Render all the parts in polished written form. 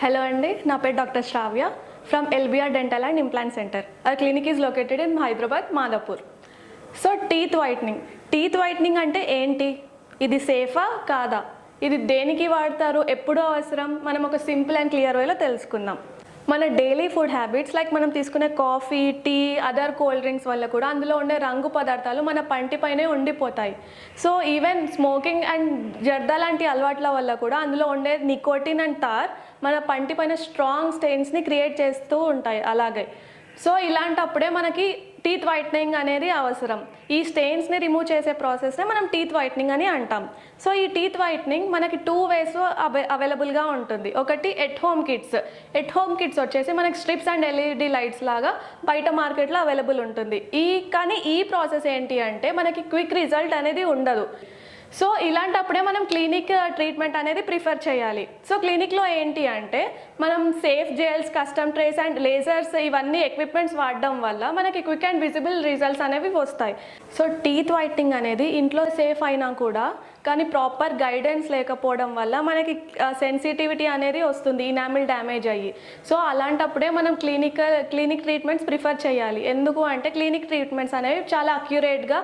Hello Andy, na పేరు Dr. Shravya from LBR Dental and Implant Center. Our clinic is located in Hyderabad, Madhapur. So teeth whitening అంటే ఏంటి? ఇది సేఫా కాదా? ఇది దేనికి వాడతారు? ఎప్పుడు అవసరం? మనం ఒక సింపుల్ అండ్ క్లియర్ వేలో తెలుసుకుందాం. మన డైలీ ఫుడ్ హ్యాబిట్స్ లైక్ మనం తీసుకునే coffee, tea, other cold drinks వల్ల కూడా అందులో ఉండే రంగు పదార్థాలు మన పంటిపైనే ఉండిపోతాయి. So even smoking and zarda లాంటి అలవాట్ల వల్ల కూడా అందులో ఉండే నికోటిన్ అండ్ తార్ మన పంటిపైన స్ట్రాంగ్ స్టెయిన్స్ని క్రియేట్ చేస్తూ ఉంటాయి. అలాగే సో ఇలాంటప్పుడే మనకి టీత్ వైట్నింగ్ అనేది అవసరం. ఈ స్టెయిన్స్ని రిమూవ్ చేసే ప్రాసెస్నే మనం టీత్ వైట్నింగ్ అని అంటాం. సో ఈ టీత్ వైట్నింగ్ మనకి 2 ways అవైలబుల్గా ఉంటుంది. ఒకటి ఎట్ హోమ్ కిట్స్ వచ్చేసి మనకి స్ట్రిప్స్ అండ్ ఎల్ఈడి లైట్స్ లాగా బయట మార్కెట్లో అవైలబుల్ ఉంటుంది. కానీ ఈ ప్రాసెస్ ఏంటి అంటే మనకి క్విక్ రిజల్ట్ అనేది ఉండదు. సో ఇలాంటప్పుడే మనం క్లినిక్ ట్రీట్మెంట్ అనేది ప్రిఫర్ చేయాలి. సో క్లినిక్లో ఏంటి అంటే మనం safe gels, custom trace and lasers ఇవన్నీ ఎక్విప్మెంట్స్ వాడడం వల్ల మనకి క్విక్ అండ్ విజిబుల్ రిజల్ట్స్ అనేవి వస్తాయి. సో టీత్ వైట్నింగ్ అనేది ఇంట్లో సేఫ్ అయినా కూడా కానీ ప్రాపర్ గైడెన్స్ లేకపోవడం వల్ల మనకి సెన్సిటివిటీ అనేది వస్తుంది, ఇనామిల్ డ్యామేజ్ అయ్యి. సో అలాంటప్పుడే మనం క్లినిక్ ట్రీట్మెంట్స్ ప్రిఫర్ చేయాలి. ఎందుకు అంటే క్లినిక్ ట్రీట్మెంట్స్ అనేవి చాలా అక్యురేట్గా,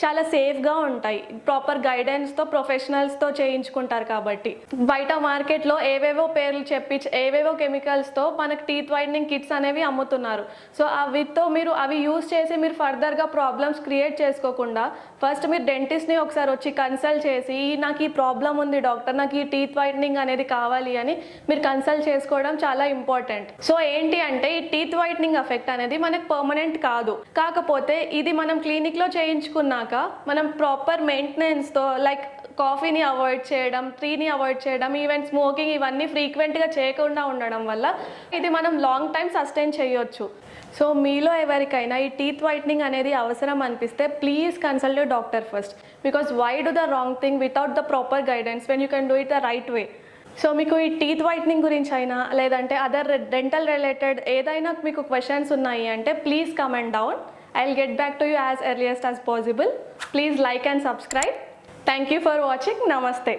చాలా సేఫ్గా ఉంటాయి. ప్రాపర్ గైడెన్స్తో, ప్రొఫెషనల్స్తో చేయించుకుంటారు కాబట్టి. బయట మార్కెట్లో ఏవేవో పేర్లు చెప్పి ఏవేవో కెమికల్స్తో మనకు టీత్ వైట్నింగ్ కిట్స్ అనేవి అమ్ముతున్నారు. సో మీరు అవి యూజ్ చేసి మీరు ఫర్దర్గా ప్రాబ్లమ్స్ క్రియేట్ చేసుకోకుండా ఫస్ట్ మీరు డెంటిస్ట్ని ఒకసారి వచ్చి కన్సల్ట్ చేసి నాకు ఈ ప్రాబ్లం ఉంది డాక్టర్, నాకు ఈ టీత్ వైట్నింగ్ అనేది కావాలి అని మీరు కన్సల్ట్ చేసుకోవడం చాలా ఇంపార్టెంట్. సో ఏంటి అంటే ఈ టీత్ వైట్నింగ్ ఎఫెక్ట్ అనేది మనకు పర్మనెంట్ కాదు. కాకపోతే ఇది మనం క్లినిక్లో చేయించుకున్నాక మనం ప్రాపర్ మెయింటెనెన్స్తో లైక్ కాఫీని అవాయిడ్ చేయడం, టీని అవాయిడ్ చేయడం, ఈవెన్ స్మోకింగ్ ఇవన్నీ ఫ్రీక్వెంట్గా చేయకుండా ఉండడం వల్ల ఇది మనం లాంగ్ టైం సస్టైన్ చేయొచ్చు. సో మీలో ఎవరికైనా ఈ టీత్ వైట్నింగ్ అనేది అవసరం అనిపిస్తే please consult your doctor first. Because why do the wrong thing without the proper guidance when you can do it the right way. So మీకు ఈ టీత్ వైట్నింగ్ గురించి అయినా లేదంటే అదర్ డెంటల్ రిలేటెడ్ ఏదైనా మీకు క్వశ్చన్స్ ఉన్నాయి అంటే please comment down. I'll get back to you as earliest as possible. Please like and subscribe. Thank you for watching. Namaste.